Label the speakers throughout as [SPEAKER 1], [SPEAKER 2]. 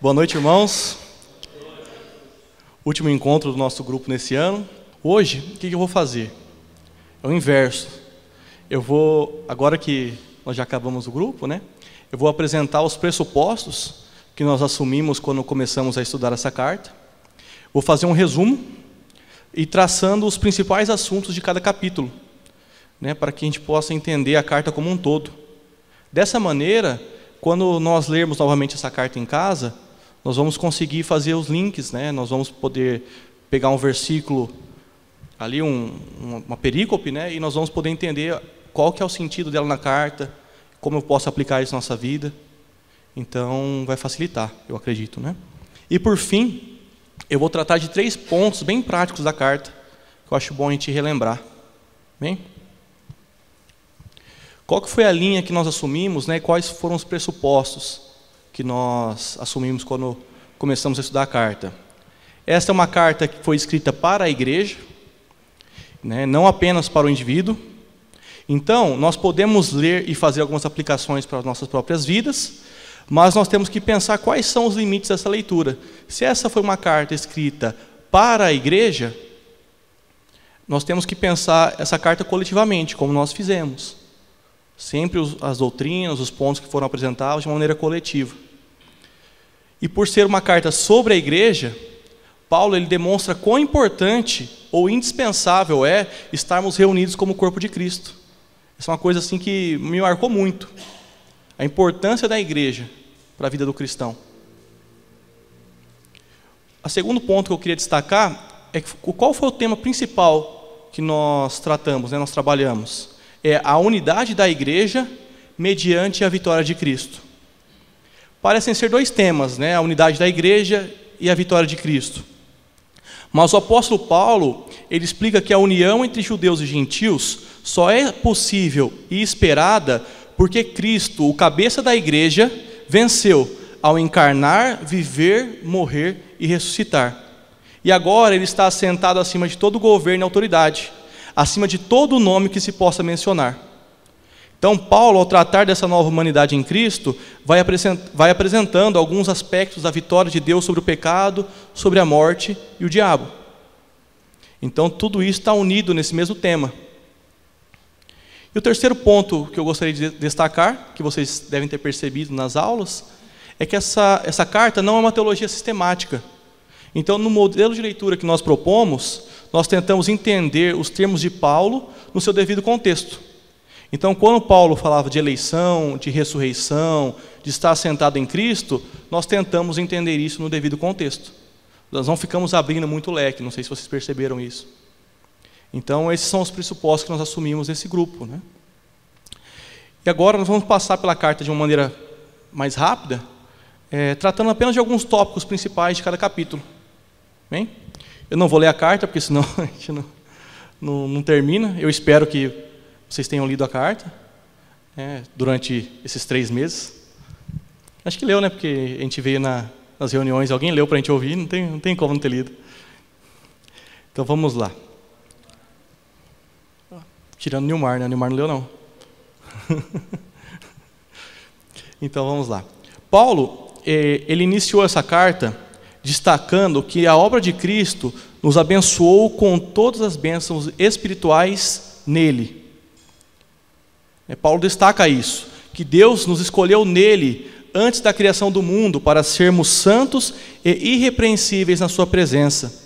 [SPEAKER 1] Boa noite, irmãos. Último encontro do nosso grupo nesse ano. Hoje, o que eu vou fazer? É o inverso. Agora que nós já acabamos o grupo, né? Eu vou apresentar os pressupostos que nós assumimos quando começamos a estudar essa carta. Vou fazer um resumo e traçando os principais assuntos de cada capítulo, né? Para que a gente possa entender a carta como um todo. Dessa maneira, quando nós lermos novamente essa carta em casa, nós vamos conseguir fazer os links, né? Nós vamos poder pegar um versículo ali, uma perícope, né? E nós vamos poder entender qual que é o sentido dela na carta, como eu posso aplicar isso na nossa vida. Então, vai facilitar, eu acredito, né? E por fim, eu vou tratar de 3 pontos bem práticos da carta, que eu acho bom a gente relembrar. Bem? Qual que foi a linha que nós assumimos, né? Quais foram os pressupostos que nós assumimos quando começamos a estudar a carta? Esta é uma carta que foi escrita para a igreja, né? Não apenas para o indivíduo. Então, nós podemos ler e fazer algumas aplicações para as nossas próprias vidas, mas nós temos que pensar quais são os limites dessa leitura. Se essa foi uma carta escrita para a igreja, nós temos que pensar essa carta coletivamente, como nós fizemos. Sempre as doutrinas, os pontos que foram apresentados de uma maneira coletiva. E por ser uma carta sobre a igreja, Paulo ele demonstra quão importante ou indispensável é estarmos reunidos como corpo de Cristo. Essa é uma coisa assim que me marcou muito. A importância da igreja para a vida do cristão. O segundo ponto que eu queria destacar é qual foi o tema principal que nós tratamos, né, nós trabalhamos. É a unidade da igreja mediante a vitória de Cristo. Parecem ser 2 temas, né? A unidade da igreja e a vitória de Cristo. Mas o apóstolo Paulo, ele explica que a união entre judeus e gentios só é possível e esperada porque Cristo, o cabeça da igreja, venceu ao encarnar, viver, morrer e ressuscitar. E agora ele está assentado acima de todo governo e autoridade, acima de todo nome que se possa mencionar. Então, Paulo, ao tratar dessa nova humanidade em Cristo, vai apresentando alguns aspectos da vitória de Deus sobre o pecado, sobre a morte e o diabo. Então, tudo isso está unido nesse mesmo tema. E o terceiro ponto que eu gostaria de destacar, que vocês devem ter percebido nas aulas, é que essa carta não é uma teologia sistemática. Então, no modelo de leitura que nós propomos, nós tentamos entender os termos de Paulo no seu devido contexto. Então, quando Paulo falava de eleição, de ressurreição, de estar assentado em Cristo, nós tentamos entender isso no devido contexto. Nós não ficamos abrindo muito leque, não sei se vocês perceberam isso. Então, esses são os pressupostos que nós assumimos nesse grupo, né? E agora nós vamos passar pela carta de uma maneira mais rápida, tratando apenas de alguns tópicos principais de cada capítulo. Bem? Eu não vou ler a carta, porque senão a gente não termina. Eu espero que vocês tenham lido a carta durante esses 3 meses. Acho que leu, né? Porque a gente veio nas reuniões, alguém leu para a gente ouvir, não tem como não ter lido. Então vamos lá. Tirando Nilmar, né? Nilmar não leu, não. Então vamos lá. Paulo, ele iniciou essa carta destacando que a obra de Cristo nos abençoou com todas as bênçãos espirituais nele. Paulo destaca isso, que Deus nos escolheu nele antes da criação do mundo para sermos santos e irrepreensíveis na sua presença.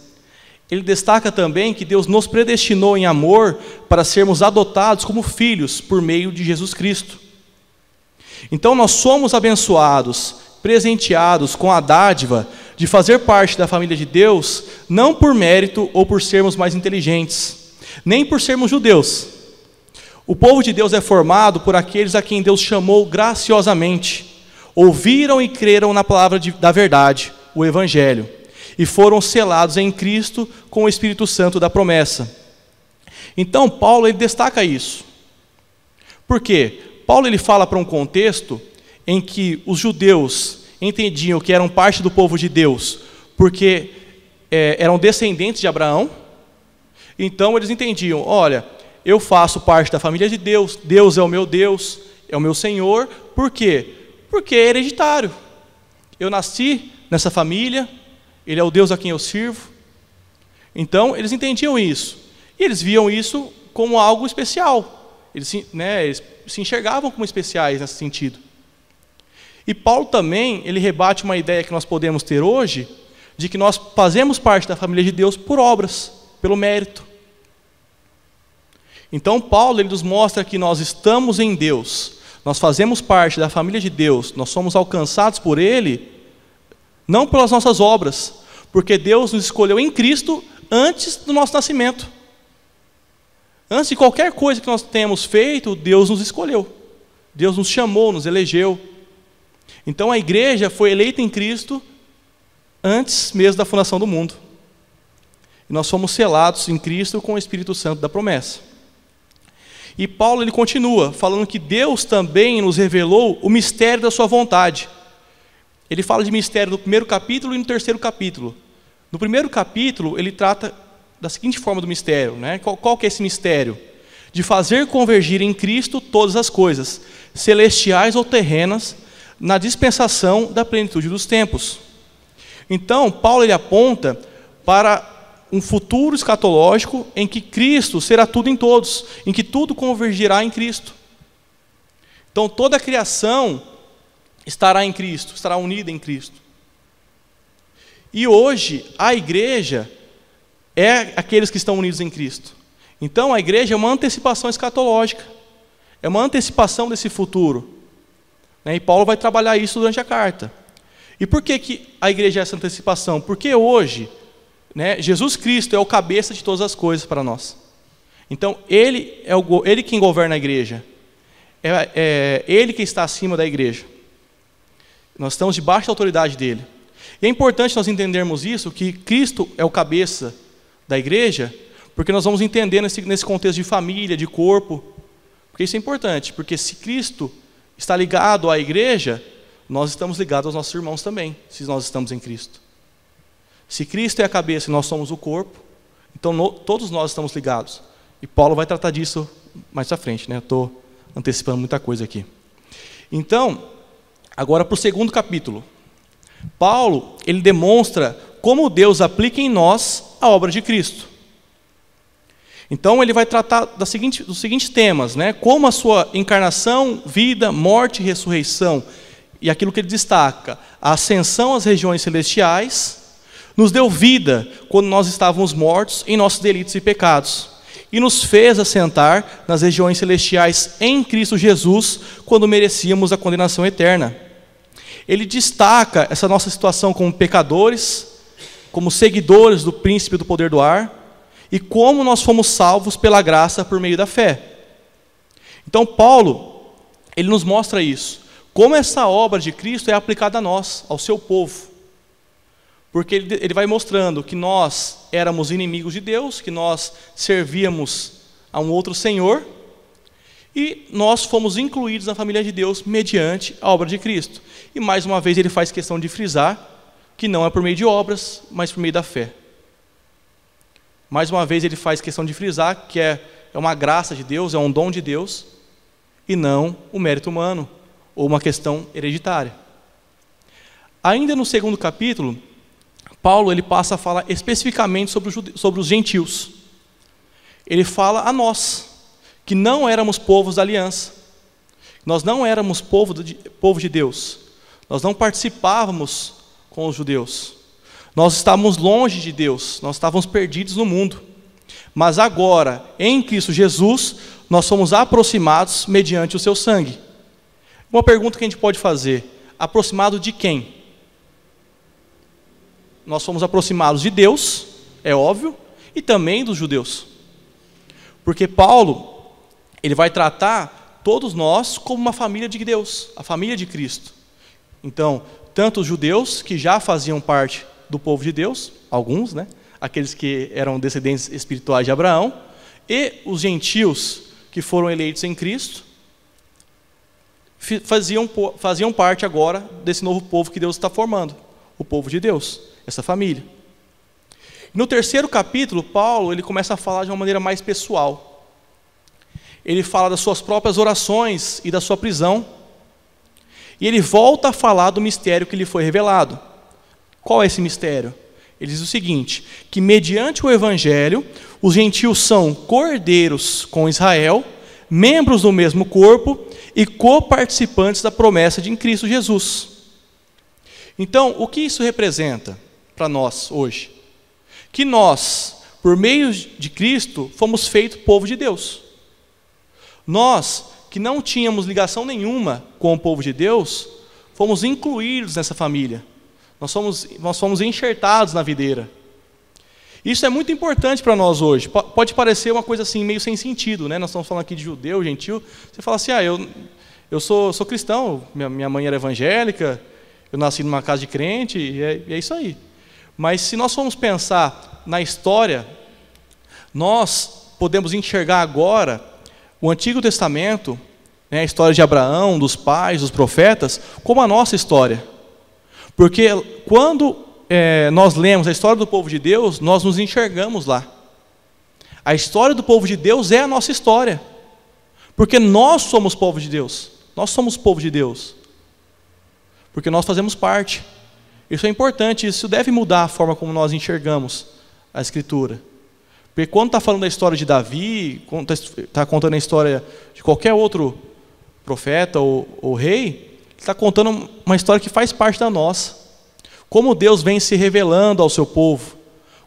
[SPEAKER 1] Ele destaca também que Deus nos predestinou em amor para sermos adotados como filhos por meio de Jesus Cristo. Então nós somos abençoados, presenteados com a dádiva de fazer parte da família de Deus, não por mérito ou por sermos mais inteligentes, nem por sermos judeus. O povo de Deus é formado por aqueles a quem Deus chamou graciosamente, ouviram e creram na palavra da verdade, o Evangelho, e foram selados em Cristo com o Espírito Santo da promessa. Então Paulo ele destaca isso. Por quê? Paulo ele fala para um contexto em que os judeus entendiam que eram parte do povo de Deus, porque eram descendentes de Abraão. Então eles entendiam, olha, eu faço parte da família de Deus, Deus é o meu Senhor. Por quê? Porque é hereditário. Eu nasci nessa família, Ele é o Deus a quem eu sirvo. Então, eles entendiam isso. E eles viam isso como algo especial. Eles se enxergavam como especiais nesse sentido. E Paulo também, ele rebate uma ideia que nós podemos ter hoje, de que nós fazemos parte da família de Deus por obras, pelo mérito. Então, Paulo, ele nos mostra que nós estamos em Deus, nós fazemos parte da família de Deus, nós somos alcançados por Ele, não pelas nossas obras, porque Deus nos escolheu em Cristo antes do nosso nascimento. Antes de qualquer coisa que nós tenhamos feito, Deus nos escolheu. Deus nos chamou, nos elegeu. Então a igreja foi eleita em Cristo antes mesmo da fundação do mundo. E nós fomos selados em Cristo com o Espírito Santo da promessa. E Paulo, ele continua falando que Deus também nos revelou o mistério da sua vontade. Ele fala de mistério no primeiro capítulo e no terceiro capítulo. No primeiro capítulo, ele trata da seguinte forma do mistério, né? Qual que é esse mistério? De fazer convergir em Cristo todas as coisas, celestiais ou terrenas, na dispensação da plenitude dos tempos. Então, Paulo, ele aponta para um futuro escatológico em que Cristo será tudo em todos, em que tudo convergirá em Cristo. Então, toda a criação estará em Cristo, estará unida em Cristo. E hoje, a igreja é aqueles que estão unidos em Cristo. Então, a igreja é uma antecipação escatológica, é uma antecipação desse futuro. E Paulo vai trabalhar isso durante a carta. E por que a igreja é essa antecipação? Porque hoje, Jesus Cristo é o cabeça de todas as coisas para nós. Então, Ele é Ele quem governa a igreja. É Ele que está acima da igreja. Nós estamos debaixo da autoridade dEle. E é importante nós entendermos isso, que Cristo é o cabeça da igreja, porque nós vamos entender nesse contexto de família, de corpo. Porque isso é importante, porque se Cristo está ligado à igreja, nós estamos ligados aos nossos irmãos também, se nós estamos em Cristo. Se Cristo é a cabeça e nós somos o corpo, então todos nós estamos ligados. E Paulo vai tratar disso mais à frente, né? Eu estou antecipando muita coisa aqui. Então, agora para o segundo capítulo. Paulo, ele demonstra como Deus aplica em nós a obra de Cristo. Então ele vai tratar dos seguintes temas, né? Como a sua encarnação, vida, morte e ressurreição, e aquilo que ele destaca, a ascensão às regiões celestiais, nos deu vida quando nós estávamos mortos em nossos delitos e pecados, e nos fez assentar nas regiões celestiais em Cristo Jesus, quando merecíamos a condenação eterna. Ele destaca essa nossa situação como pecadores, como seguidores do príncipe do poder do ar, e como nós fomos salvos pela graça por meio da fé. Então Paulo, ele nos mostra isso, como essa obra de Cristo é aplicada a nós, ao seu povo. Porque ele vai mostrando que nós éramos inimigos de Deus, que nós servíamos a um outro Senhor, e nós fomos incluídos na família de Deus mediante a obra de Cristo. E mais uma vez ele faz questão de frisar que não é por meio de obras, mas por meio da fé. Mais uma vez ele faz questão de frisar que é uma graça de Deus, é um dom de Deus, e não o mérito humano, ou uma questão hereditária. Ainda no segundo capítulo, Paulo ele passa a falar especificamente sobre os gentios. Ele fala a nós, que não éramos povos da aliança, nós não éramos povo de Deus, nós não participávamos com os judeus, nós estávamos longe de Deus, nós estávamos perdidos no mundo. Mas agora, em Cristo Jesus, nós somos aproximados mediante o seu sangue. Uma pergunta que a gente pode fazer: aproximado de quem? Nós fomos aproximados de Deus, é óbvio, e também dos judeus. Porque Paulo, ele vai tratar todos nós como uma família de Deus, a família de Cristo. Então, tanto os judeus, que já faziam parte do povo de Deus, alguns, né? Aqueles que eram descendentes espirituais de Abraão, e os gentios que foram eleitos em Cristo, faziam parte agora desse novo povo que Deus está formando, o povo de Deus, essa família. No terceiro capítulo, Paulo ele começa a falar de uma maneira mais pessoal. Ele fala das suas próprias orações e da sua prisão, e ele volta a falar do mistério que lhe foi revelado. Qual é esse mistério? Ele diz o seguinte, que mediante o Evangelho, os gentios são cordeiros com Israel, membros do mesmo corpo e coparticipantes da promessa de em Cristo Jesus. Então, o que isso representa para nós hoje? Que nós, por meio de Cristo, fomos feitos povo de Deus. Nós, que não tínhamos ligação nenhuma com o povo de Deus, fomos incluídos nessa família. Nós fomos enxertados na videira. Isso é muito importante para nós hoje. Pode parecer uma coisa assim, meio sem sentido, né? Nós estamos falando aqui de judeu, gentil. Você fala assim, eu sou cristão, minha mãe era evangélica, eu nasci numa casa de crente, e é isso aí. Mas se nós formos pensar na história, nós podemos enxergar agora o Antigo Testamento, né, a história de Abraão, dos pais, dos profetas, como a nossa história. Porque quando nós lemos a história do povo de Deus, nós nos enxergamos lá. A história do povo de Deus é a nossa história. Porque nós somos povo de Deus. Nós somos povo de Deus. Porque nós fazemos parte. Isso é importante, isso deve mudar a forma como nós enxergamos a Escritura. Porque quando está falando da história de Davi, quando está contando a história de qualquer outro profeta ou rei, está contando uma história que faz parte da nossa. Como Deus vem se revelando ao seu povo,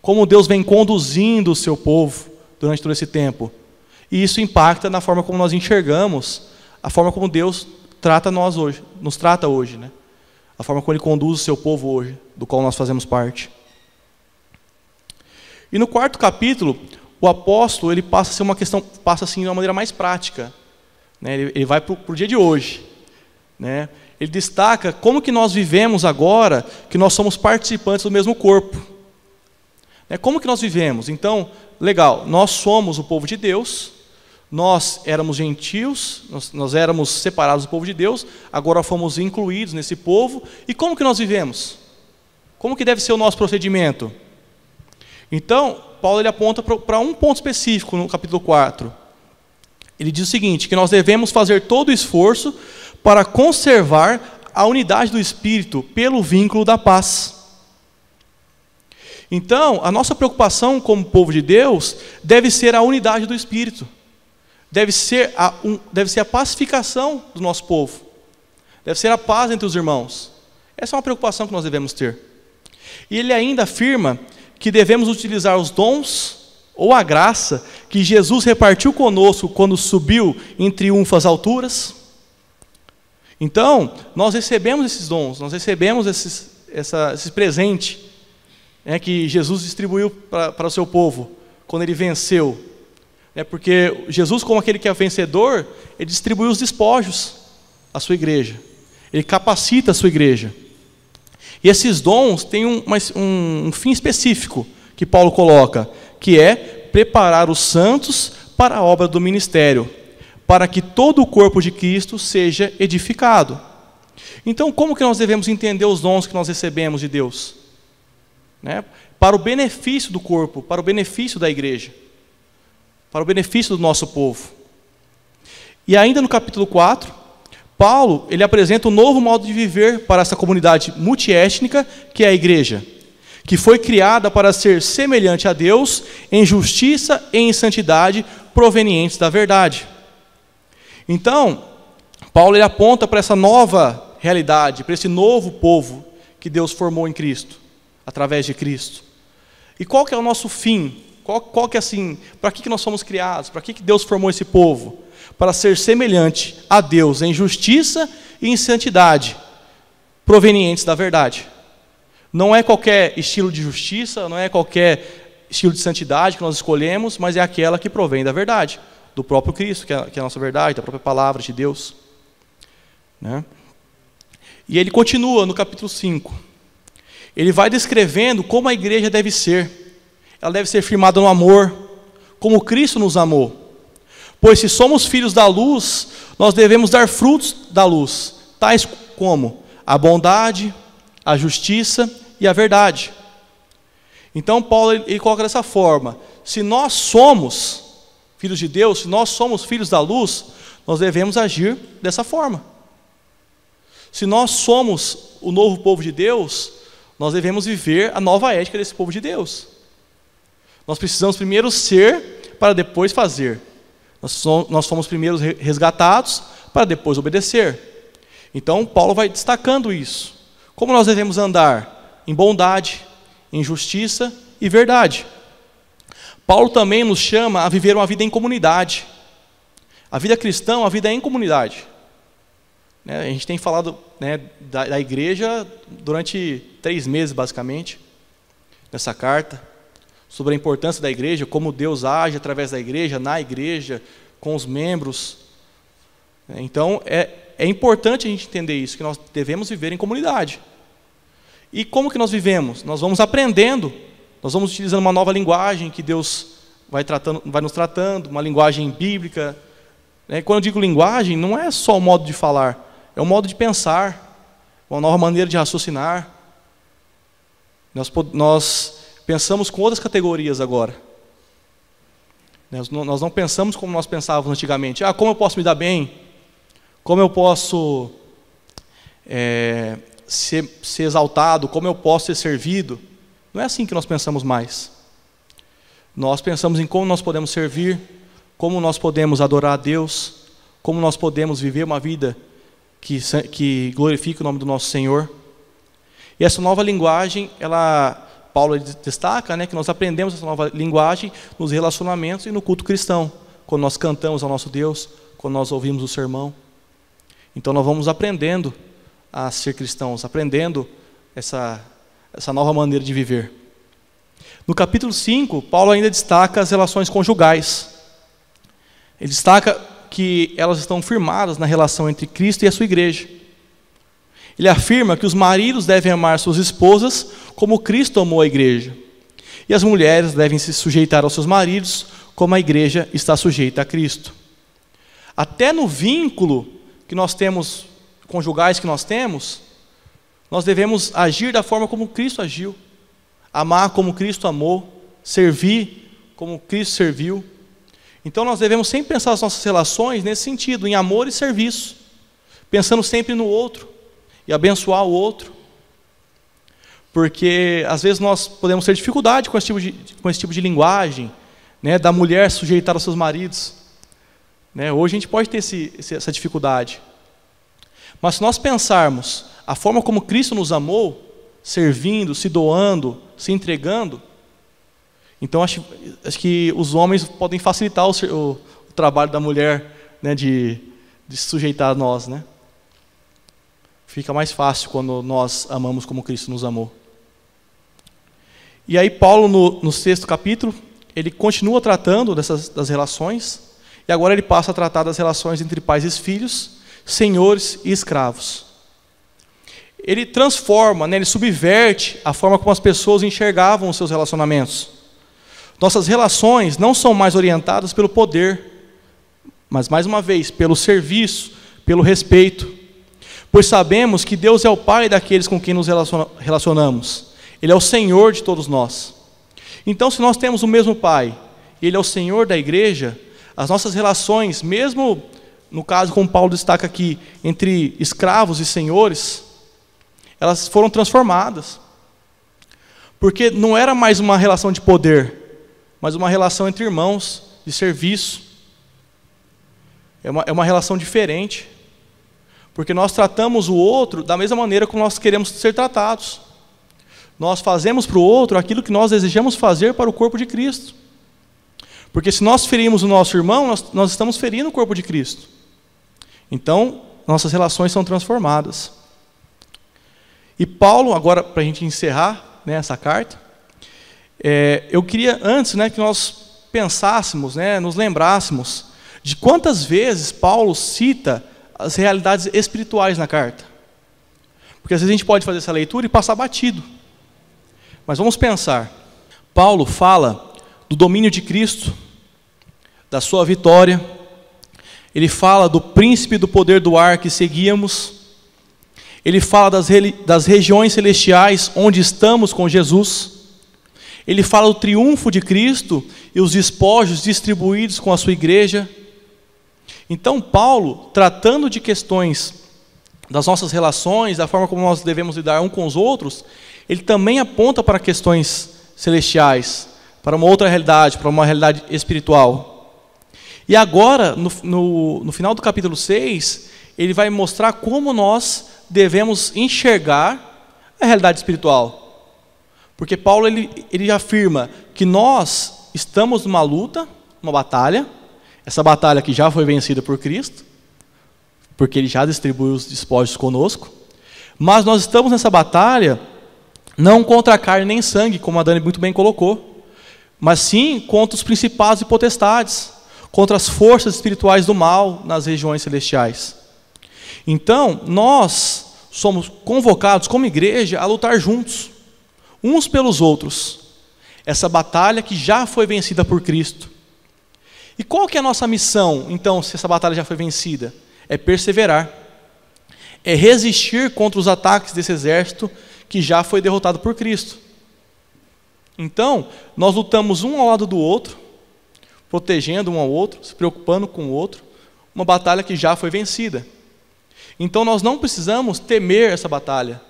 [SPEAKER 1] como Deus vem conduzindo o seu povo durante todo esse tempo. E isso impacta na forma como nós enxergamos, a forma como Deus nos trata hoje, né? A forma como Ele conduz o seu povo hoje, do qual nós fazemos parte. E no 4º capítulo, o apóstolo ele passa assim de uma maneira mais prática, né? Ele vai para o dia de hoje, né? Ele destaca como que nós vivemos agora, que nós somos participantes do mesmo corpo. Como que nós vivemos? Então, legal, nós somos o povo de Deus, nós éramos gentios, nós éramos separados do povo de Deus, agora fomos incluídos nesse povo. E como que nós vivemos? Como que deve ser o nosso procedimento? Então, Paulo ele aponta para um ponto específico no capítulo 4. Ele diz o seguinte, que nós devemos fazer todo o esforço para conservar a unidade do Espírito pelo vínculo da paz. Então, a nossa preocupação como povo de Deus deve ser a unidade do Espírito. Deve ser a pacificação do nosso povo. Deve ser a paz entre os irmãos. Essa é uma preocupação que nós devemos ter. E ele ainda afirma que devemos utilizar os dons ou a graça que Jesus repartiu conosco quando subiu em triunfo às alturas. Então, nós recebemos esses dons, nós recebemos esse presente, que Jesus distribuiu para o seu povo, quando ele venceu. Porque Jesus, como aquele que é vencedor, ele distribuiu os despojos à sua igreja. Ele capacita a sua igreja. E esses dons têm um fim específico que Paulo coloca, que é preparar os santos para a obra do ministério, para que todo o corpo de Cristo seja edificado. Então, como que nós devemos entender os dons que nós recebemos de Deus? Para o benefício do corpo, para o benefício da igreja, para o benefício do nosso povo. E ainda no capítulo 4, Paulo ele apresenta um novo modo de viver para essa comunidade multiétnica que é a igreja, que foi criada para ser semelhante a Deus em justiça e em santidade provenientes da verdade. Então, Paulo ele aponta para essa nova realidade, para esse novo povo que Deus formou em Cristo, através de Cristo. E qual que é o nosso fim? Qual que é assim, para que nós fomos criados? Para que Deus formou esse povo? Para ser semelhante a Deus em justiça e em santidade, provenientes da verdade. Não é qualquer estilo de justiça, não é qualquer estilo de santidade que nós escolhemos, mas é aquela que provém da verdade, do próprio Cristo, que é a nossa verdade, da própria palavra de Deus. E ele continua no capítulo 5. Ele vai descrevendo como a igreja deve ser. Ela deve ser firmada no amor, como Cristo nos amou. Pois se somos filhos da luz, nós devemos dar frutos da luz, tais como a bondade, a justiça e a verdade. Então Paulo ele coloca dessa forma: se nós somos filhos de Deus, se nós somos filhos da luz, nós devemos agir dessa forma. Se nós somos o novo povo de Deus, nós devemos viver a nova ética desse povo de Deus. Nós precisamos primeiro ser para depois fazer. Nós fomos primeiro resgatados para depois obedecer. Então, Paulo vai destacando isso. Como nós devemos andar? Em bondade, em justiça e verdade. Paulo também nos chama a viver uma vida em comunidade. A vida cristã, a vida é em comunidade. A gente tem falado, da igreja durante 3 meses, basicamente, nessa carta, sobre a importância da igreja, como Deus age através da igreja, na igreja, com os membros. Então, é importante a gente entender isso, que nós devemos viver em comunidade. E como que nós vivemos? Nós vamos aprendendo, nós vamos utilizando uma nova linguagem que Deus vai nos tratando, uma linguagem bíblica. Quando eu digo linguagem, não é só o modo de falar, é o modo de pensar, uma nova maneira de raciocinar. Nós pensamos com outras categorias agora. Nós não pensamos como nós pensávamos antigamente. Como eu posso me dar bem? Como eu posso ser exaltado? Como eu posso ser servido? Não é assim que nós pensamos mais. Nós pensamos em como nós podemos servir, como nós podemos adorar a Deus, como nós podemos viver uma vida que glorifique o nome do nosso Senhor. E essa nova linguagem, Paulo destaca, que nós aprendemos essa nova linguagem nos relacionamentos e no culto cristão, quando nós cantamos ao nosso Deus, quando nós ouvimos o sermão. Então nós vamos aprendendo a ser cristãos, aprendendo essa nova maneira de viver. No capítulo 5, Paulo ainda destaca as relações conjugais. Ele destaca que elas estão firmadas na relação entre Cristo e a sua igreja. Ele afirma que os maridos devem amar suas esposas como Cristo amou a igreja. E as mulheres devem se sujeitar aos seus maridos como a igreja está sujeita a Cristo. Até no vínculo que nós temos, conjugais que nós temos, nós devemos agir da forma como Cristo agiu. Amar como Cristo amou, servir como Cristo serviu. Então nós devemos sempre pensar as nossas relações nesse sentido, em amor e serviço, pensando sempre no outro e abençoar o outro. Porque às vezes nós podemos ter dificuldade com esse tipo de linguagem, da mulher sujeitar aos seus maridos. Hoje a gente pode ter essa dificuldade. Mas se nós pensarmos a forma como Cristo nos amou, servindo, se doando, se entregando, então acho que os homens podem facilitar o trabalho da mulher, de se sujeitar a nós. Fica mais fácil quando nós amamos como Cristo nos amou. E aí Paulo, no 6º capítulo, ele continua tratando das relações, e agora ele passa a tratar das relações entre pais e filhos, senhores e escravos. Ele transforma, ele subverte a forma como as pessoas enxergavam os seus relacionamentos. Nossas relações não são mais orientadas pelo poder, mas, mais uma vez, pelo serviço, pelo respeito. Pois sabemos que Deus é o Pai daqueles com quem nos relacionamos. Ele é o Senhor de todos nós. Então, se nós temos o mesmo Pai, e Ele é o Senhor da igreja, as nossas relações, mesmo no caso, como Paulo destaca aqui, entre escravos e senhores, elas foram transformadas. Porque não era mais uma relação de poder, mas uma relação entre irmãos, de serviço. É uma relação diferente. Porque nós tratamos o outro da mesma maneira como nós queremos ser tratados. Nós fazemos para o outro aquilo que nós desejamos fazer para o corpo de Cristo. Porque se nós ferimos o nosso irmão, nós estamos ferindo o corpo de Cristo. Então, nossas relações são transformadas. E Paulo, agora para a gente encerrar essa carta, eu queria antes que nós pensássemos, nos lembrássemos de quantas vezes Paulo cita as realidades espirituais na carta. Porque às vezes a gente pode fazer essa leitura e passar batido. Mas vamos pensar. Paulo fala do domínio de Cristo, da sua vitória. Ele fala do príncipe do poder do ar que seguíamos. Ele fala das regiões celestiais onde estamos com Jesus. Ele fala do triunfo de Cristo e os despojos distribuídos com a sua igreja. Então Paulo, tratando de questões das nossas relações, da forma como nós devemos lidar uns com os outros, ele também aponta para questões celestiais, para uma outra realidade, para uma realidade espiritual. E agora, no final do capítulo 6, ele vai mostrar como nós devemos enxergar a realidade espiritual. Porque Paulo ele afirma que nós estamos numa luta, uma batalha, essa batalha que já foi vencida por Cristo, porque ele já distribuiu os despojos conosco, mas nós estamos nessa batalha não contra a carne nem sangue, como a Dani muito bem colocou, mas sim contra os principados e potestades, contra as forças espirituais do mal nas regiões celestiais. Então, nós somos convocados como igreja a lutar juntos, uns pelos outros, essa batalha que já foi vencida por Cristo. E qual que é a nossa missão, então, se essa batalha já foi vencida? É perseverar, é resistir contra os ataques desse exército que já foi derrotado por Cristo. Então, nós lutamos um ao lado do outro, protegendo um ao outro, se preocupando com o outro, uma batalha que já foi vencida. Então, nós não precisamos temer essa batalha.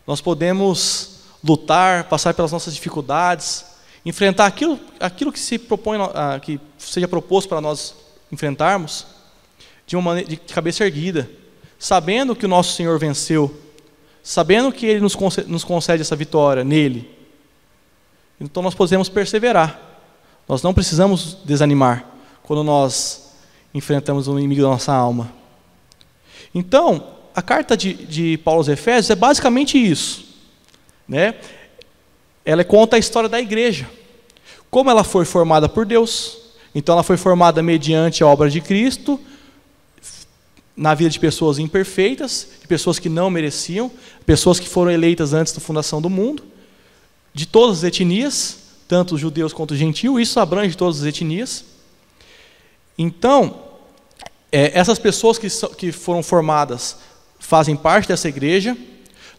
[SPEAKER 1] Nós podemos lutar, passar pelas nossas dificuldades, enfrentar aquilo que se propõe, que seja proposto para nós enfrentarmos, de uma maneira de cabeça erguida, sabendo que o nosso Senhor venceu, sabendo que Ele nos concede essa vitória nele. Então nós podemos perseverar. Nós não precisamos desanimar quando nós enfrentamos o inimigo da nossa alma. Então, a carta de Paulo aos Efésios é basicamente isso, né? Ela conta a história da igreja, como ela foi formada por Deus. Então ela foi formada mediante a obra de Cristo, na vida de pessoas imperfeitas, de pessoas que não mereciam, pessoas que foram eleitas antes da fundação do mundo, de todas as etnias, tanto os judeus quanto os gentios, isso abrange todas as etnias. Então, essas pessoas que foram formadas fazem parte dessa igreja.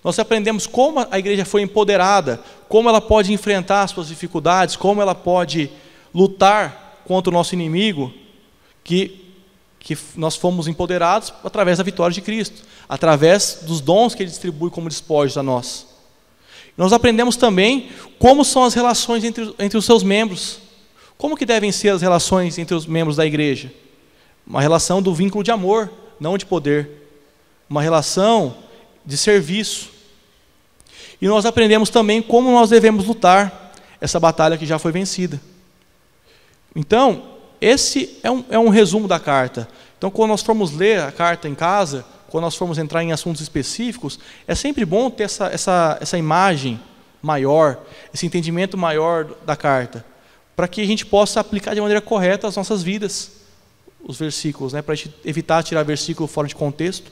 [SPEAKER 1] Nós aprendemos como a igreja foi empoderada, como ela pode enfrentar as suas dificuldades, como ela pode lutar contra o nosso inimigo, que nós fomos empoderados através da vitória de Cristo, através dos dons que Ele distribui como despojos a nós. Nós aprendemos também como são as relações entre os seus membros, como que devem ser as relações entre os membros da igreja. Uma relação do vínculo de amor, não de poder, uma relação de serviço. E nós aprendemos também como nós devemos lutar essa batalha que já foi vencida. Então, esse é um resumo da carta. Então, quando nós formos ler a carta em casa, quando nós formos entrar em assuntos específicos, é sempre bom ter essa imagem maior, esse entendimento maior da carta, para que a gente possa aplicar de maneira correta as nossas vidas, os versículos, né, para a gente evitar tirar versículo fora de contexto.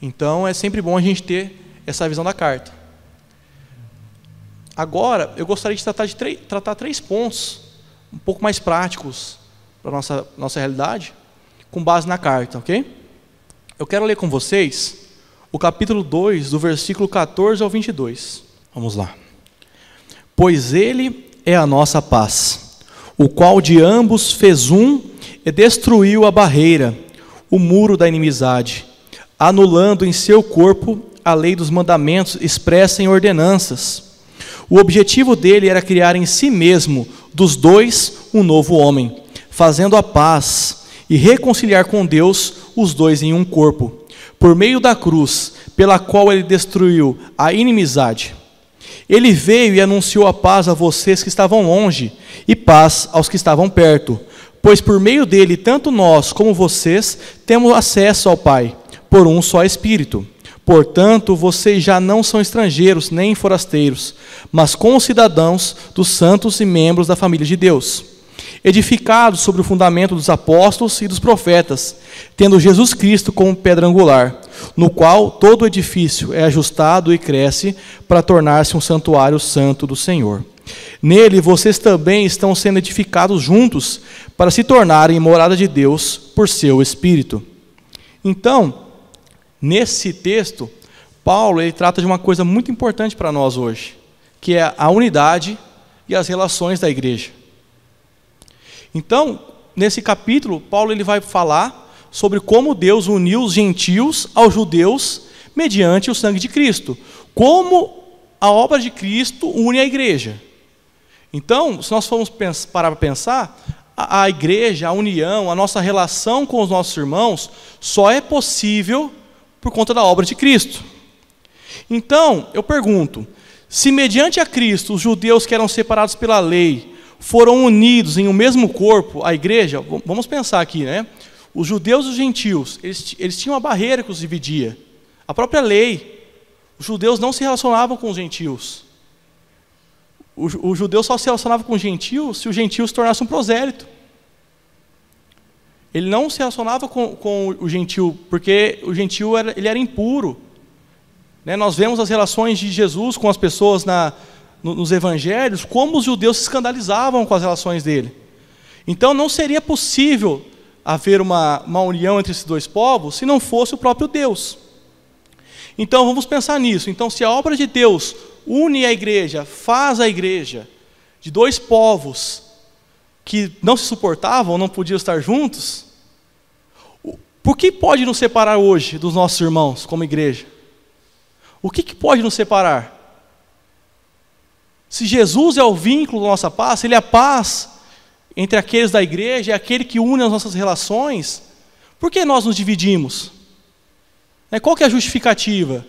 [SPEAKER 1] Então, é sempre bom a gente ter essa visão da carta. Agora, eu gostaria de tratar 3 pontos um pouco mais práticos para a nossa realidade, com base na carta, ok? Eu quero ler com vocês o capítulo 2, do versículo 14 ao 22. Vamos lá. Pois Ele é a nossa paz, o qual de ambos fez um e destruiu a barreira, o muro da inimizade, anulando em seu corpo a lei dos mandamentos expressa em ordenanças. O objetivo dele era criar em si mesmo, dos dois, um novo homem, fazendo a paz e reconciliar com Deus os dois em um corpo, por meio da cruz, pela qual ele destruiu a inimizade. Ele veio e anunciou a paz a vocês que estavam longe, e paz aos que estavam perto, pois por meio dele, tanto nós como vocês, temos acesso ao Pai, por um só Espírito. Portanto, vocês já não são estrangeiros nem forasteiros, mas concidadãos dos santos e membros da família de Deus, edificados sobre o fundamento dos apóstolos e dos profetas, tendo Jesus Cristo como pedra angular, no qual todo o edifício é ajustado e cresce para tornar-se um santuário santo do Senhor. Nele vocês também estão sendo edificados juntos para se tornarem morada de Deus por seu Espírito. Então, nesse texto, Paulo ele trata de uma coisa muito importante para nós hoje, que é a unidade e as relações da igreja. Então, nesse capítulo, Paulo ele vai falar sobre como Deus uniu os gentios aos judeus mediante o sangue de Cristo. Como a obra de Cristo une a igreja. Então, se nós formos parar para pensar, a igreja, a união, a nossa relação com os nossos irmãos só é possível por conta da obra de Cristo. Então, eu pergunto, se mediante a Cristo os judeus que eram separados pela lei foram unidos em um mesmo corpo, a igreja, vamos pensar aqui, né? Os judeus e os gentios, eles tinham uma barreira que os dividia. A própria lei. Os judeus não se relacionavam com os gentios. O judeu só se relacionava com o gentio se o gentio se tornasse um prosélito. Ele não se relacionava com o gentio, porque o gentio ele era impuro. Né? Nós vemos as relações de Jesus com as pessoas nos evangelhos, como os judeus se escandalizavam com as relações dele. Então não seria possível haver uma união entre esses dois povos se não fosse o próprio Deus. Então vamos pensar nisso. Então, se a obra de Deus une a igreja, faz a igreja de dois povos que não se suportavam, não podiam estar juntos, por que pode nos separar hoje dos nossos irmãos como igreja? O que pode nos separar? Se Jesus é o vínculo da nossa paz, se Ele é a paz entre aqueles da igreja, é aquele que une as nossas relações, por que nós nos dividimos? Qual que é a justificativa?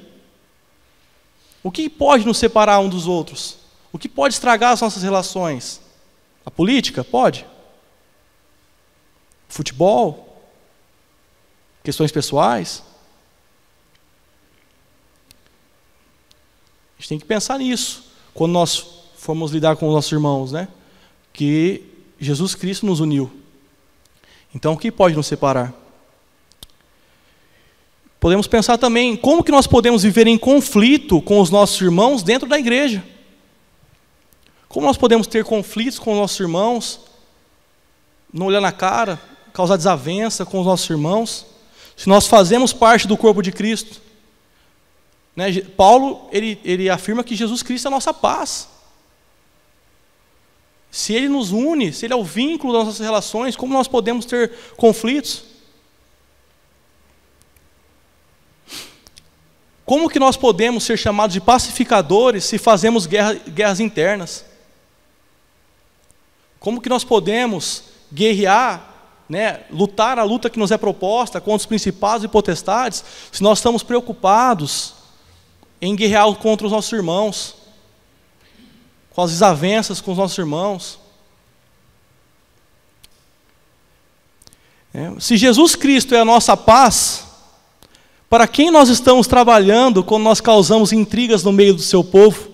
[SPEAKER 1] O que pode nos separar um dos outros? O que pode estragar as nossas relações? A política? Pode. Futebol? Questões pessoais? A gente tem que pensar nisso, quando nós formos lidar com os nossos irmãos, né? Que Jesus Cristo nos uniu. Então, o que pode nos separar? Podemos pensar também como que nós podemos viver em conflito com os nossos irmãos dentro da igreja. Como nós podemos ter conflitos com os nossos irmãos, não olhar na cara, causar desavença com os nossos irmãos, se nós fazemos parte do corpo de Cristo. Né? Paulo, ele afirma que Jesus Cristo é a nossa paz. Se Ele nos une, se Ele é o vínculo das nossas relações, como nós podemos ter conflitos? Como que nós podemos ser chamados de pacificadores se fazemos guerras internas? Como que nós podemos guerrear, né, lutar a luta que nos é proposta contra os principados e potestades, se nós estamos preocupados em guerrear contra os nossos irmãos, com as desavenças com os nossos irmãos? Se Jesus Cristo é a nossa paz, para quem nós estamos trabalhando quando nós causamos intrigas no meio do seu povo?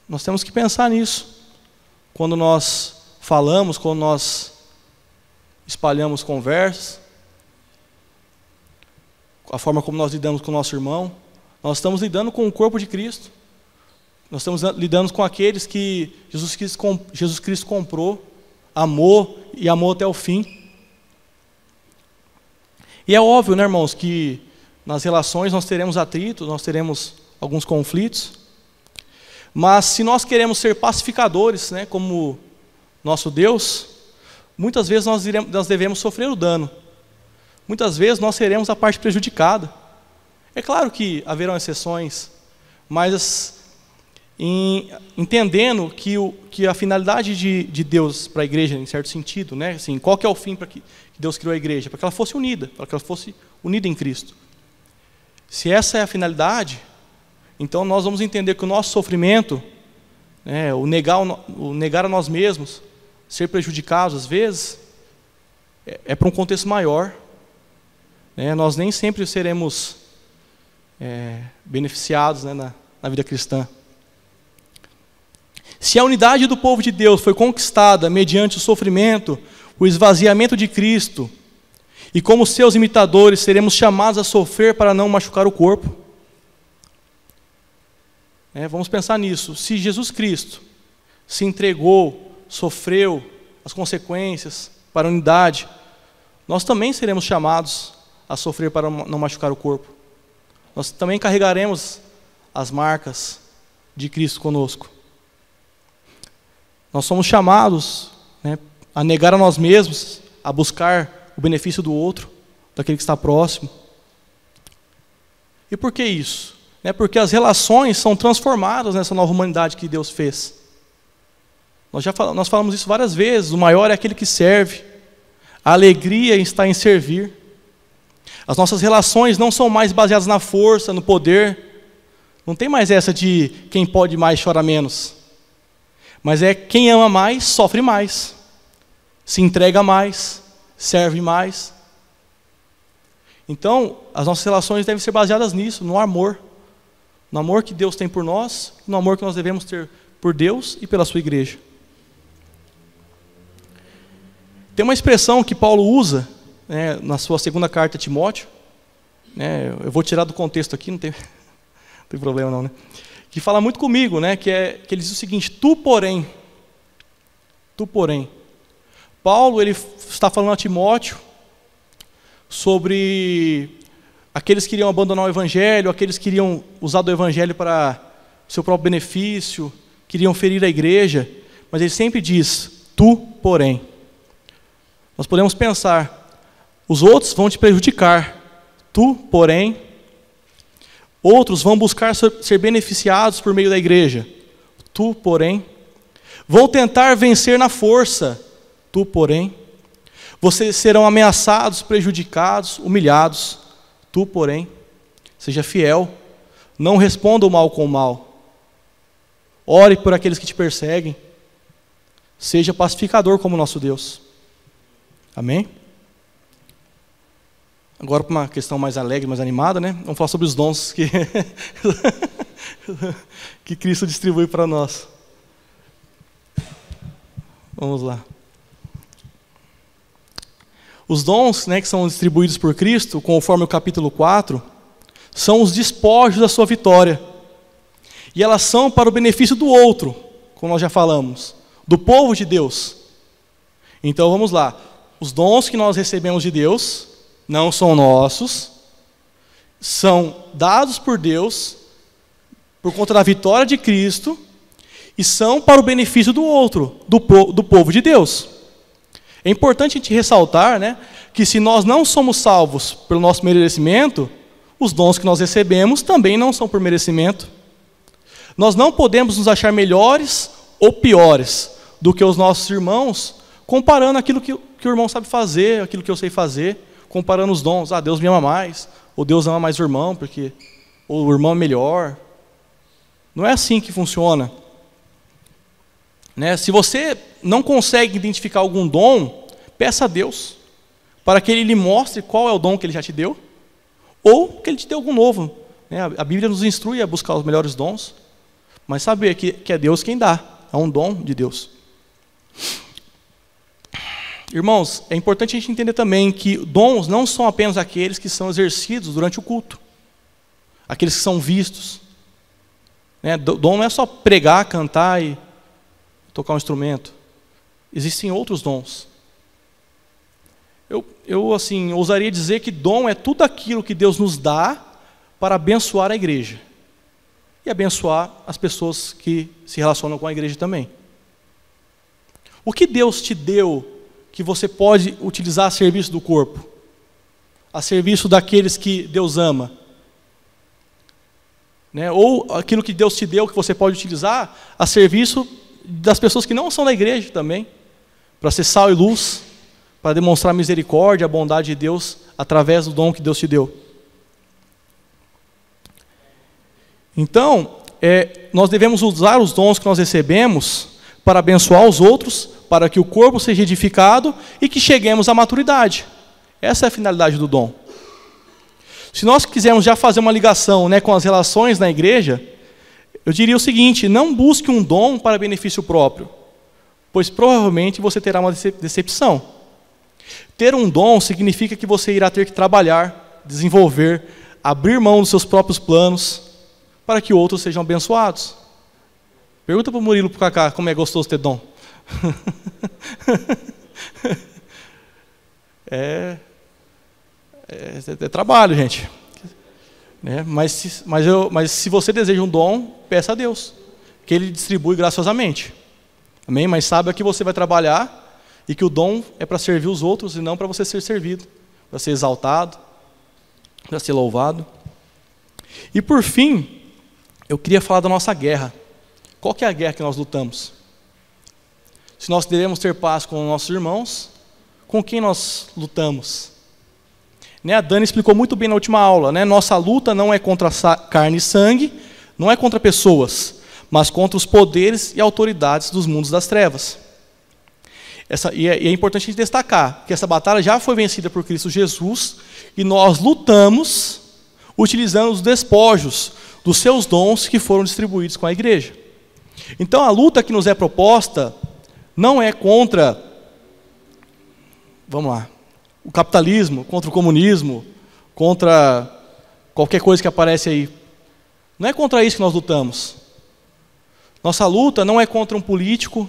[SPEAKER 1] Nós temos que pensar nisso. Quando nós falamos, quando nós espalhamos conversas, a forma como nós lidamos com o nosso irmão, nós estamos lidando com o corpo de Cristo. Nós estamos lidando com aqueles que Jesus Cristo comprou, amou e amou até o fim. E é óbvio, né, irmãos, que nas relações nós teremos atritos, nós teremos alguns conflitos, mas se nós queremos ser pacificadores, né, como nosso Deus, muitas vezes nós devemos sofrer o dano. Muitas vezes nós seremos a parte prejudicada. É claro que haverão exceções, mas entendendo que a finalidade de Deus para a igreja, em certo sentido, né, assim, qual que é o fim para que Deus criou a igreja? Para que ela fosse unida, para que ela fosse unida em Cristo. Se essa é a finalidade, então nós vamos entender que o nosso sofrimento, né, o negar a nós mesmos, ser prejudicados às vezes, é para um contexto maior. Né? Nós nem sempre seremos beneficiados, né, na vida cristã. Se a unidade do povo de Deus foi conquistada mediante o sofrimento, o esvaziamento de Cristo, e como seus imitadores seremos chamados a sofrer para não machucar o corpo. Vamos pensar nisso. Se Jesus Cristo se entregou, sofreu as consequências para a unidade, nós também seremos chamados a sofrer para não machucar o corpo. Nós também carregaremos as marcas de Cristo conosco. Nós somos chamados, né, a negar a nós mesmos, a buscar o benefício do outro, daquele que está próximo. E por que isso? Porque as relações são transformadas nessa nova humanidade que Deus fez. Nós falamos isso várias vezes, o maior é aquele que serve. A alegria está em servir. As nossas relações não são mais baseadas na força, no poder. Não tem mais essa de quem pode mais chora menos. Mas é quem ama mais, sofre mais. Se entrega mais, serve mais. Então, as nossas relações devem ser baseadas nisso, no amor. No amor que Deus tem por nós, no amor que nós devemos ter por Deus e pela sua igreja. Tem uma expressão que Paulo usa, na sua segunda carta a Timóteo, eu vou tirar do contexto aqui, não tem problema não, que fala muito comigo, que ele diz o seguinte: tu porém. Paulo, ele está falando a Timóteo sobre aqueles que iriam abandonar o evangelho, aqueles que iriam usar do evangelho para seu próprio benefício, queriam ferir a igreja, mas ele sempre diz: tu porém. Nós podemos pensar, os outros vão te prejudicar, tu porém. Outros vão buscar ser beneficiados por meio da igreja, tu porém. Vão tentar vencer na força, tu porém. Vocês serão ameaçados, prejudicados, humilhados, tu porém. Seja fiel, não responda o mal com o mal. Ore por aqueles que te perseguem. Seja pacificador como nosso Deus. Amém? Agora para uma questão mais alegre, mais animada, vamos falar sobre os dons que Cristo distribui para nós. Vamos lá. Os dons, que são distribuídos por Cristo, conforme o capítulo 4, são os despojos da sua vitória. E elas são para o benefício do outro, como nós já falamos, do povo de Deus. Então vamos lá. Os dons que nós recebemos de Deus não são nossos, são dados por Deus, por conta da vitória de Cristo, e são para o benefício do outro, do povo de Deus. É importante a gente ressaltar, que se nós não somos salvos pelo nosso merecimento, os dons que nós recebemos também não são por merecimento. Nós não podemos nos achar melhores ou piores do que os nossos irmãos, comparando aquilo que o irmão sabe fazer, aquilo que eu sei fazer, comparando os dons. Deus me ama mais, ou Deus ama mais o irmão, porque o irmão é melhor. Não é assim que funciona. Se você não consegue identificar algum dom, peça a Deus, para que Ele lhe mostre qual é o dom que Ele já te deu, ou que Ele te dê algum novo. A Bíblia nos instrui a buscar os melhores dons, mas saber que é Deus quem dá, é um dom de Deus. Irmãos, é importante a gente entender também que dons não são apenas aqueles que são exercidos durante o culto, aqueles que são vistos. Dom não é só pregar, cantar e tocar um instrumento. Existem outros dons. Eu assim, ousaria dizer que dom é tudo aquilo que Deus nos dá para abençoar a igreja. E abençoar as pessoas que se relacionam com a igreja também. O que Deus te deu que você pode utilizar a serviço do corpo? A serviço daqueles que Deus ama? Ou aquilo que Deus te deu que você pode utilizar a serviço das pessoas que não são da igreja também, para ser sal e luz, para demonstrar a misericórdia, a bondade de Deus, através do dom que Deus te deu. Então, nós devemos usar os dons que nós recebemos para abençoar os outros, para que o corpo seja edificado e que cheguemos à maturidade. Essa é a finalidade do dom. Se nós quisermos já fazer uma ligação com as relações na igreja, eu diria o seguinte: não busque um dom para benefício próprio, pois provavelmente você terá uma decepção. Ter um dom significa que você irá ter que trabalhar, desenvolver, abrir mão dos seus próprios planos, para que outros sejam abençoados. Pergunta para o Murilo e para o Cacá como é gostoso ter dom. É trabalho, gente. Mas se você deseja um dom, peça a Deus, que Ele distribui graciosamente. Amém? Mas saiba que você vai trabalhar e que o dom é para servir os outros e não para você ser servido, para ser exaltado, para ser louvado. E por fim, eu queria falar da nossa guerra. Qual que é a guerra que nós lutamos? Se nós devemos ter paz com nossos irmãos, com quem nós lutamos? A Dani explicou muito bem na última aula, Nossa luta não é contra carne e sangue, não é contra pessoas, mas contra os poderes e autoridades dos mundos das trevas. E é importante a gente destacar que essa batalha já foi vencida por Cristo Jesus e nós lutamos utilizando os despojos dos seus dons que foram distribuídos com a igreja. Então a luta que nos é proposta não é contra, vamos lá, o capitalismo, contra o comunismo, contra qualquer coisa que aparece aí. Não é contra isso que nós lutamos. Nossa luta não é contra um político,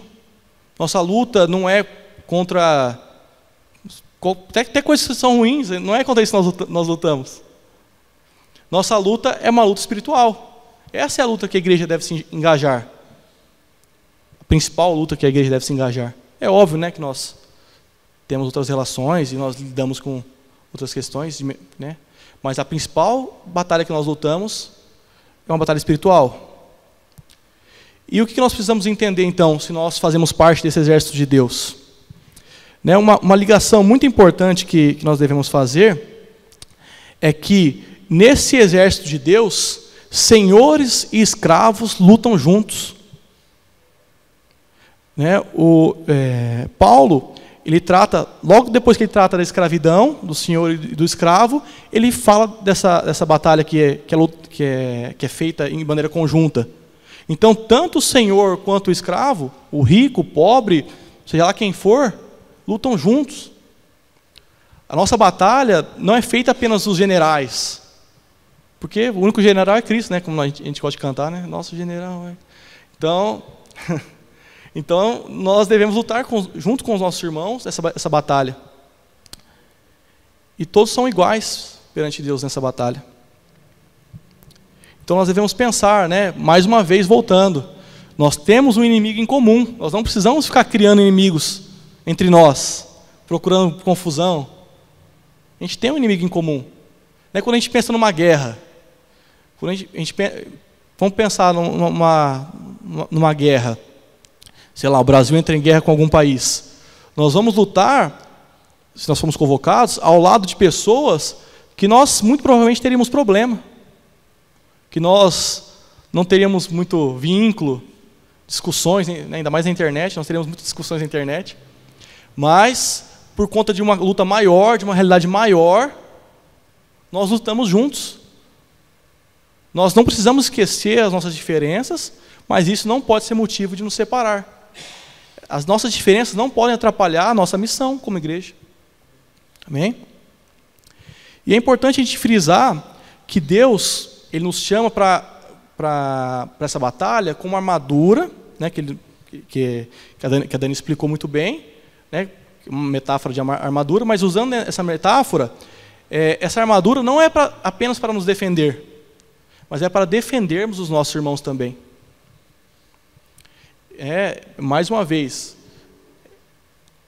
[SPEAKER 1] nossa luta não é contra até coisas que são ruins, não é contra isso que nós lutamos. Nossa luta é uma luta espiritual. Essa é a luta que a igreja deve se engajar. A principal luta que a igreja deve se engajar. É óbvio, que nós temos outras relações e nós lidamos com outras questões, mas a principal batalha que nós lutamos é uma batalha espiritual. E o que nós precisamos entender, então, se nós fazemos parte desse exército de Deus? Uma ligação muito importante que nós devemos fazer é que, nesse exército de Deus, senhores e escravos lutam juntos. Paulo, ele trata, logo depois que ele trata da escravidão, do senhor e do escravo, ele fala dessa batalha que é feita em maneira conjunta. Então, tanto o senhor quanto o escravo, o rico, o pobre, seja lá quem for, lutam juntos. A nossa batalha não é feita apenas dos generais, porque o único general é Cristo, como a gente gosta de cantar, Nosso general. Então, nós devemos lutar junto com os nossos irmãos essa batalha. E todos são iguais perante Deus nessa batalha. Então nós devemos pensar, mais uma vez voltando, nós temos um inimigo em comum, nós não precisamos ficar criando inimigos entre nós, procurando confusão. A gente tem um inimigo em comum. Quando a gente pensa numa guerra, vamos pensar numa guerra, sei lá, o Brasil entra em guerra com algum país. Nós vamos lutar, se nós formos convocados, ao lado de pessoas que nós muito provavelmente teríamos problema, que nós não teríamos muito vínculo, discussões, ainda mais na internet, nós teríamos muitas discussões na internet, mas por conta de uma luta maior, de uma realidade maior, nós lutamos juntos. Nós não precisamos esquecer as nossas diferenças, mas isso não pode ser motivo de nos separar. As nossas diferenças não podem atrapalhar a nossa missão como igreja. Amém? E é importante a gente frisar que Deus, Ele nos chama para essa batalha com uma armadura, que a Dani explicou muito bem, uma metáfora de armadura, mas usando essa metáfora, essa armadura não é apenas para nos defender, mas é para defendermos os nossos irmãos também. Mais uma vez,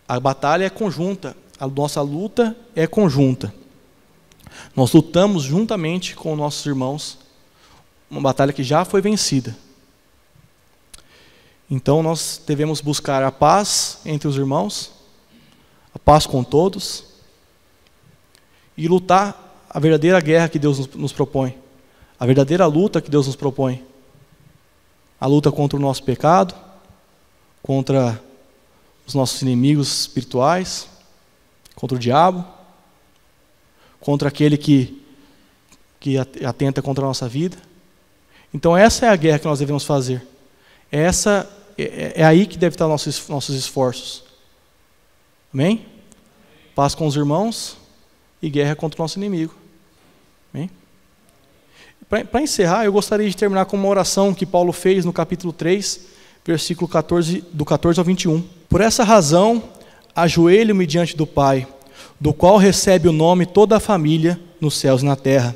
[SPEAKER 1] a batalha é conjunta, a nossa luta é conjunta. Nós lutamos juntamente com nossos irmãos, uma batalha que já foi vencida. Então nós devemos buscar a paz entre os irmãos, a paz com todos, e lutar a verdadeira guerra que Deus nos propõe, a verdadeira luta que Deus nos propõe. A luta contra o nosso pecado, contra os nossos inimigos espirituais, contra o diabo, contra aquele que atenta contra a nossa vida. Então essa é a guerra que nós devemos fazer. É aí que deve estar nossos esforços. Amém? Paz com os irmãos e guerra contra o nosso inimigo. Amém? Para encerrar, eu gostaria de terminar com uma oração que Paulo fez no capítulo 3, versículo 14, do 14 ao 21. Por essa razão, ajoelho-me diante do Pai, do qual recebe o nome toda a família nos céus e na terra.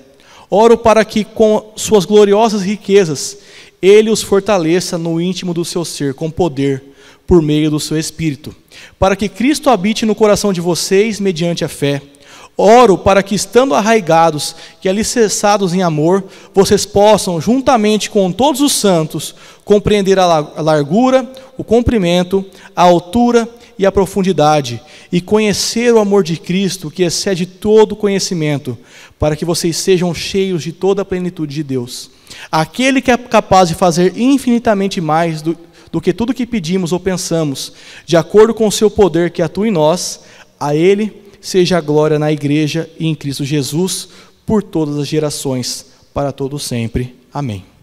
[SPEAKER 1] Oro para que, com suas gloriosas riquezas, Ele os fortaleça no íntimo do seu ser, com poder, por meio do seu Espírito, para que Cristo habite no coração de vocês mediante a fé. Oro para que, estando arraigados e alicerçados em amor, vocês possam, juntamente com todos os santos, compreender a largura, o comprimento, a altura e a profundidade, e conhecer o amor de Cristo, que excede todo conhecimento, para que vocês sejam cheios de toda a plenitude de Deus. Aquele que é capaz de fazer infinitamente mais do que tudo que pedimos ou pensamos, de acordo com o seu poder que atua em nós, a Ele seja a glória na igreja e em Cristo Jesus, por todas as gerações, para todo sempre. Amém.